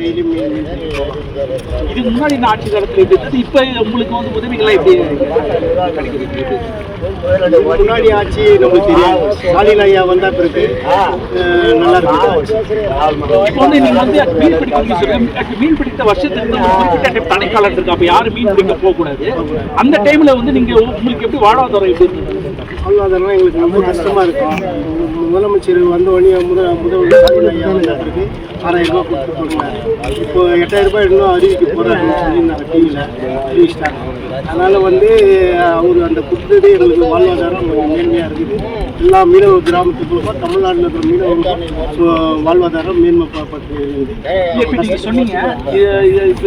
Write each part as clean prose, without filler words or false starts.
Daily மீன். இதுக்கு முன்னாடி இந்த ஆட்சி காலத்தில் எப்படி இருந்தது? இப்போ உங்களுக்கு வந்து உதவிகள்லாம் எப்படி கிடைக்குது? முன்னாடி ஆட்சி நமக்கு தெரியாது. ஸ்டாலின் ஐயா வந்தா பிறகு நல்லா இருக்கு. இப்போ வந்து நீங்க வந்து மீன் பிடிக்க சொல்லுங்க. மீன் பிடித்த வருஷத்துக்கு குறிப்பிட்ட தடைக்காலம் இருக்கு. அப்போ யாரும் மீன் பிடிக்க போகக்கூடாது. அந்த டைம்ல வந்து நீங்க உங்களுக்கு எப்படி வாழ்வாதாரம் எப்படி இருந்தது? வாழ்வாதாரம் எங்களுக்கு ரொம்ப கஷ்டமா இருக்கும். முதலமைச்சர் வந்த உடனே முதல்வர் ஸ்டாலின் ஐயா வந்த பிறகு 6000 ரூபாய் கொடுத்துருக்காங்க. இப்போ 8000 ரூபாய் இன்னும் அறிவிக்க போறாருன்னு சொல்லியிருந்தாங்க, டிவியில் அறிவிச்சிட்டாங்க. அதனால வந்து அவர் அந்த கொடுத்ததே எங்களுக்கு வாழ்வாதாரம் மேன்மையாக இருக்குது. எல்லா மீனவ கிராமத்துக்குள்ள தமிழ்நாட்டில் இருக்கிற மீனவ வாழ்வாதாரம் மேன்மைப்பட்டு இருக்குது. சொன்னீங்க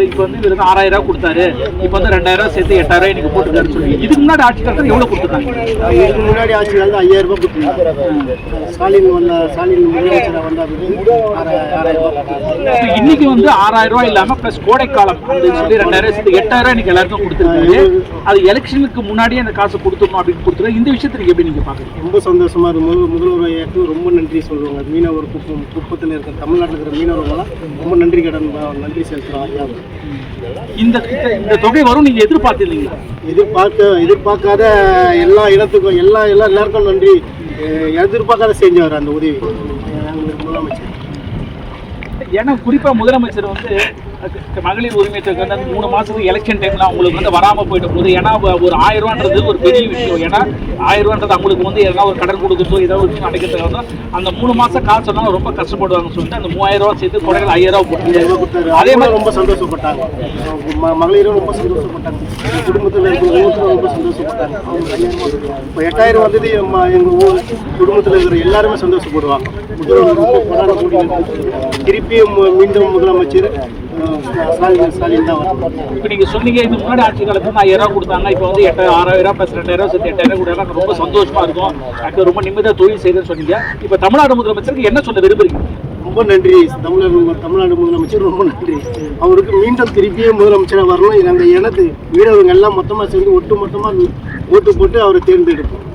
இப்போ வந்து இவர் 6000 ரூபாய் கொடுத்தாரு, இப்போ வந்து 2000 ரூபாய் சேர்த்து 8000 ரூபாய் இன்னைக்கு போட்டுருக்காரு சொல்லி. இதுக்கு முன்னாடி ஆட்சி காலத்தில் எவ்வளோ கொடுத்துருக்காங்க? இதுக்கு முன்னாடி ஆட்சி காலத்தில் 5000 ரூபாய் கொடுத்துருந்தாங்க. ஸ்டாலின் முதலமைச்சராக வந்தால் 6000 ரூபாய். இன்னைக்கு வந்து 6000 ரூபாய் இல்லாம பிளஸ் கோடைக்காலம் அப்படின்னு சொல்லி 2000 சேர்த்து 8000 ரூபாய் இன்னைக்கு எல்லாருக்கும் கொடுத்துருக்காரு. அது எலெக்ஷனுக்கு முன்னாடியே அந்த காசு கொடுத்துடணும் அப்படின்னு கொடுத்துருக்காரு. இந்த விஷயத்துக்கு எப்படி நீங்க பாக்குறீங்க? ரொம்ப சந்தோஷமா இருக்கும். முதல்வர் ஐயாவுக்கு ரொம்ப நன்றி சொல்லுவாங்க. மீனவர் குப்பத்தில் இருக்கிற தமிழ்நாட்டில் இருக்கிற மீனவர்கள்லாம் ரொம்ப நன்றி செலுத்துறோம் ஐயாவுக்கு. இந்த தொகை வரும் நீங்க எதிர்பார்த்திருந்தீங்களா? எதிர்பார்க்காத எல்லா இடத்துக்கும் எல்லாருக்கும் நன்றி. எதிர்பார்க்காத செஞ்சவர் அந்த உதவி முதலமைச்சர். ஏன்னா குறிப்பா முதலமைச்சர் வந்து மகளிர் உரிமை தொகை வந்து 3 மாசத்துக்கு எலெக்ஷன் டைம்ல அவங்களுக்கு வந்து வராம போயிட்ட போது, ஏன்னா ஒரு 1000 ரூபான்றது ஒரு பெரிய விஷயம். ஏன்னா 1000 ரூபான்றது அவங்களுக்கு வந்து எதனா ஒரு கடன் கொடுக்குறதோ ஏதாவது ஒரு விஷயம் அடைக்கிறதுக்கு அந்த 3 மாசம் காசு சொன்னாலும் ரொம்ப கஷ்டப்படுவாங்கன்னு சொல்லிட்டு அந்த 3000 ரூபாய் சேர்த்து கொடைகள் 5000 ரூபாய் கொடுத்தாரு. அதே மாதிரி ரொம்ப சந்தோஷப்பட்டாங்க. மகளிரும் ரொம்ப சந்தோஷப்பட்டாங்க. குடும்பத்தில் இருக்கிற ரொம்ப சந்தோஷப்பட்டாங்க. இப்போ 8000 வந்தது எங்க ஊர் குடும்பத்தில் இருக்கிற எல்லாருமே சந்தோஷப்படுவாங்க. திருப்பியும் மீண்டும் முதலமைச்சர் ஸ்டாலின் தான் வரும். இப்போ நீங்க சொன்னீங்க இது முன்னாடி ஆட்சி காலத்துல 1000 ரூபாய் கொடுத்தாங்க, இப்போ வந்து 6000 ரூபாய் + 2000 ரூபாய் சேர்த்து 8000 கொடுத்தாங்க. ரொம்ப சந்தோஷமா இருக்கும். எனக்கு ரொம்ப நிம்மதியா தொழில் செய்யுதுன்னு சொன்னீங்க. இப்போ தமிழ்நாடு முதலமைச்சருக்கு என்ன சொல்ல விரும்புறீங்க? ரொம்ப நன்றி. தமிழ்நாடு முதலமைச்சர் ரொம்ப நன்றி. அவருக்கு மீண்டும் திருப்பியும் முதலமைச்சராக வரணும். அந்த மீனவர்கள் எல்லாம் மொத்தமாக சேர்ந்து ஒட்டு மொத்தமாக ஓட்டு போட்டு அவரை தேர்ந்தெடுப்போம்.